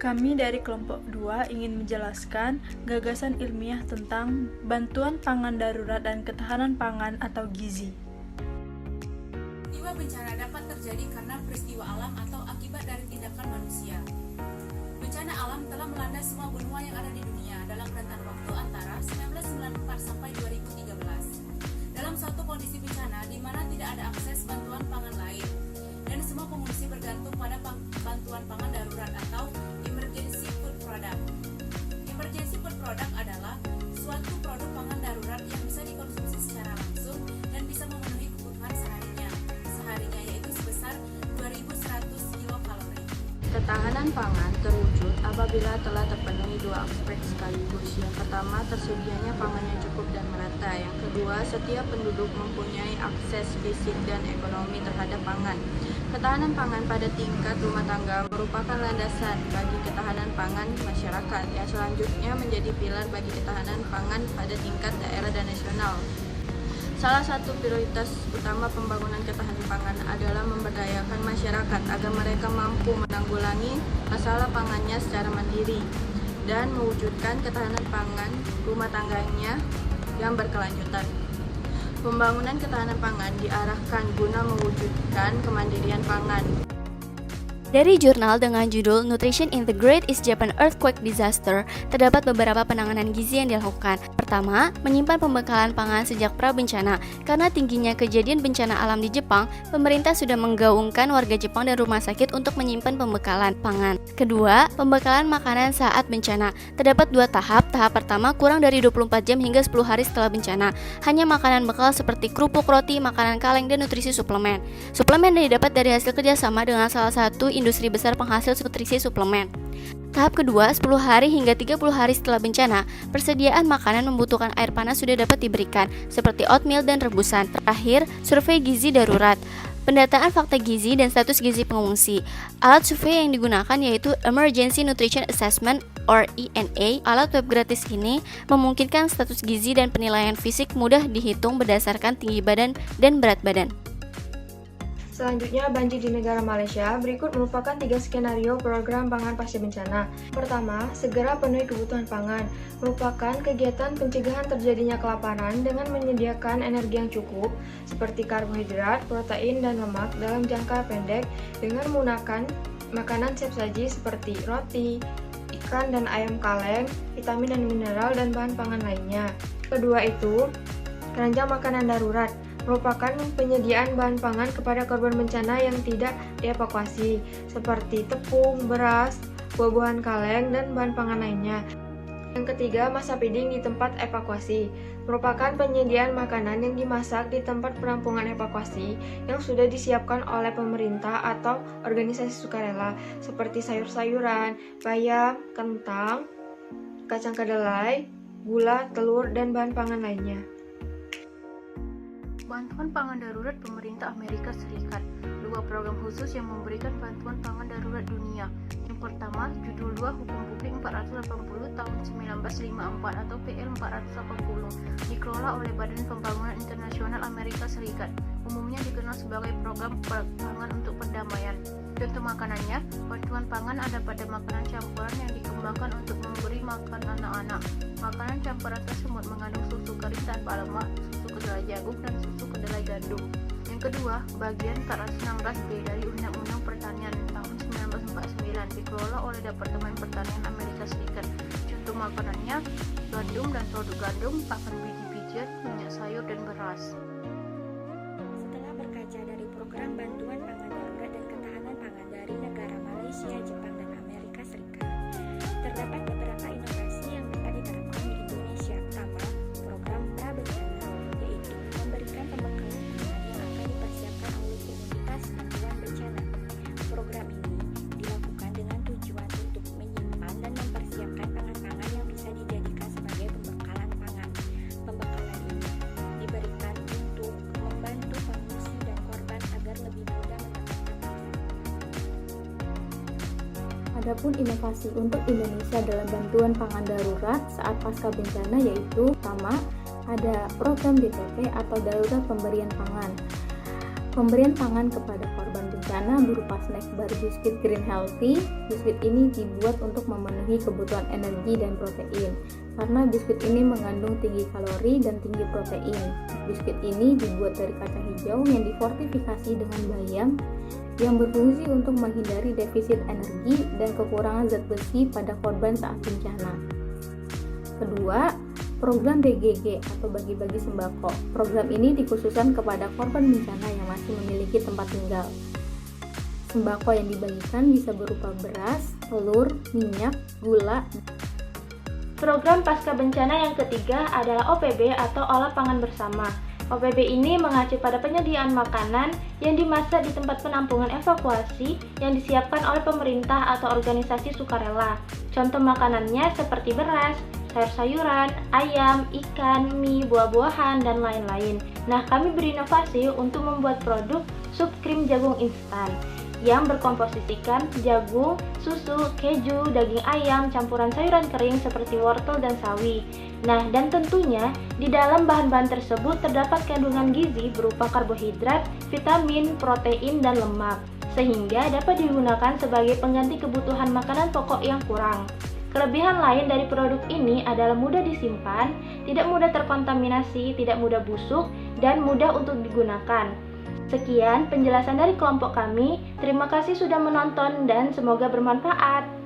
Kami dari kelompok 2 ingin menjelaskan gagasan ilmiah tentang bantuan pangan darurat dan ketahanan pangan atau gizi. Peristiwa bencana dapat terjadi karena peristiwa alam atau akibat dari tindakan manusia. Bencana alam telah melanda semua benua yang ada di dunia dalam rentan waktu antara 1994 sampai 2013. Dalam suatu kondisi bencana di mana tidak ada akses bantuan pangan lain, dan semua pengungsi bergantung pada bantuan pangan darurat atau emergency food product. Emergency food product adalah suatu produk pangan darurat yang bisa dikonsumsi secara langsung dan bisa memenuhi kebutuhan seharinya yaitu sebesar 2.100 kilokalori. Ketahanan pangan terwujud apabila telah terpenuhi dua aspek sekaligus. Yang pertama, tersedianya pangan yang cukup dan merata. Yang kedua, setiap penduduk mempunyai akses fisik dan ekonomi terhadap pangan. Ketahanan pangan pada tingkat rumah tangga merupakan landasan bagi ketahanan pangan masyarakat, yang selanjutnya menjadi pilar bagi ketahanan pangan pada tingkat daerah dan nasional. Salah satu prioritas utama pembangunan ketahanan pangan adalah memberdayakan masyarakat agar mereka mampu menanggulangi masalah pangannya secara mandiri dan mewujudkan ketahanan pangan rumah tangganya yang berkelanjutan. Pembangunan ketahanan pangan diarahkan guna mewujudkan kemandirian pangan. Dari jurnal dengan judul Nutrition in the Great East Japan Earthquake Disaster, terdapat beberapa penanganan gizi yang dilakukan. Pertama, menyimpan pembekalan pangan sejak pra-bencana. Karena tingginya kejadian bencana alam di Jepang, pemerintah sudah menggaungkan warga Jepang dan rumah sakit untuk menyimpan pembekalan pangan. Kedua, pembekalan makanan saat bencana. Terdapat dua tahap. Tahap pertama kurang dari 24 jam hingga 10 hari setelah bencana. Hanya makanan bekal seperti kerupuk, roti, makanan kaleng, dan nutrisi suplemen. Suplemen didapat dari hasil kerjasama dengan salah satu industri besar penghasil nutrisi suplemen. Tahap kedua, 10 hari hingga 30 hari setelah bencana, persediaan makanan membutuhkan air panas sudah dapat diberikan, seperti oatmeal dan rebusan. Terakhir, survei gizi darurat. Pendataan fakta gizi dan status gizi pengungsi. Alat survei yang digunakan yaitu Emergency Nutrition Assessment or ENA. Alat web gratis ini memungkinkan status gizi dan penilaian fisik mudah dihitung berdasarkan tinggi badan dan berat badan. Selanjutnya, banjir di negara Malaysia. Berikut merupakan 3 skenario program pangan pasca bencana. Pertama, segera penuhi kebutuhan pangan. Merupakan kegiatan pencegahan terjadinya kelaparan dengan menyediakan energi yang cukup, seperti karbohidrat, protein, dan lemak dalam jangka pendek dengan menggunakan makanan siap saji seperti roti, ikan dan ayam kaleng, vitamin dan mineral, dan bahan pangan lainnya. Kedua itu, keranjang makanan darurat. Merupakan penyediaan bahan pangan kepada korban bencana yang tidak dievakuasi, seperti tepung, beras, buah-buahan kaleng, dan bahan pangan lainnya. Yang ketiga, masa feeding di tempat evakuasi. Merupakan penyediaan makanan yang dimasak di tempat penampungan evakuasi yang sudah disiapkan oleh pemerintah atau organisasi sukarela, seperti sayur-sayuran, bayam, kentang, kacang kedelai, gula, telur, dan bahan pangan lainnya. Bantuan pangan darurat pemerintah Amerika Serikat. Dua program khusus yang memberikan bantuan pangan darurat dunia. Yang pertama, judul 2 Hukum Publik 480 tahun 1954 atau PL 480, dikelola oleh Badan Pembangunan Internasional Amerika Serikat. Umumnya dikenal sebagai program pangan untuk perdamaian. Contoh makanannya, bantuan pangan ada pada makanan campuran yang dikembangkan untuk memberi makan anak-anak. Makanan campuran tersebut mengandung susu kering tanpa lemak, susu kedelai jagung, dan susu kedelai gandum. Yang kedua, bagian 416B dari Undang-Undang Pertanian tahun 1949 dikelola oleh Departemen Pertanian Amerika Serikat. Contoh makanannya, gandum dan produk gandum, pakan biji-bijian, minyak sayur, dan beras. Setelah berkaca dari program bantuan pangan darurat dan ketahanan pangan dari negara Malaysia, Jepang, dan Amerika Serikat, terdapat beberapa inovasi yang dapat diterapkan di Indonesia. Pertama, program pra-bencana, yaitu memberikan pembekalan pangan yang akan dipersiapkan oleh komunitas bantuan bencana. Program ini dilakukan dengan tujuan untuk menyimpan dan mempersiapkan pangan-pangan yang bisa dijadikan sebagai pembekalan pangan. Pembekalan ini diberikan untuk membantu pengungsi dan korban agar lebih mudah mendapatkan pangan. Adapun inovasi untuk Indonesia dalam bantuan pangan darurat saat pasca bencana yaitu pertama, ada program DPP atau Darurat Pemberian Pangan. Pemberian pangan kepada korban bencana bencana berupa snack bar biskuit Green Healthy. Biskuit ini dibuat untuk memenuhi kebutuhan energi dan protein, karena biskuit ini mengandung tinggi kalori dan tinggi protein. Biskuit ini dibuat dari kacang hijau yang difortifikasi dengan bayam, yang berfungsi untuk menghindari defisit energi dan kekurangan zat besi pada korban saat bencana. Kedua, program BGG atau bagi-bagi sembako. Program ini dikhususkan kepada korban bencana yang masih memiliki tempat tinggal. Sembako yang dibagikan bisa berupa beras, telur, minyak, gula. Program pasca bencana yang ketiga adalah OPB atau olah pangan bersama. OPB ini mengacu pada penyediaan makanan yang dimasak di tempat penampungan evakuasi yang disiapkan oleh pemerintah atau organisasi sukarela. Contoh makanannya seperti beras, sayur-sayuran, ayam, ikan, mie, buah-buahan, dan lain-lain. Nah, kami berinovasi untuk membuat produk sup krim jagung instan yang berkomposisikan jagung, susu, keju, daging ayam, campuran sayuran kering seperti wortel dan sawi. Nah, dan tentunya di dalam bahan-bahan tersebut terdapat kandungan gizi berupa karbohidrat, vitamin, protein, dan lemak, sehingga dapat digunakan sebagai pengganti kebutuhan makanan pokok yang kurang. Kelebihan lain dari produk ini adalah mudah disimpan, tidak mudah terkontaminasi, tidak mudah busuk, dan mudah untuk digunakan. Sekian penjelasan dari kelompok kami. Terima kasih sudah menonton dan semoga bermanfaat.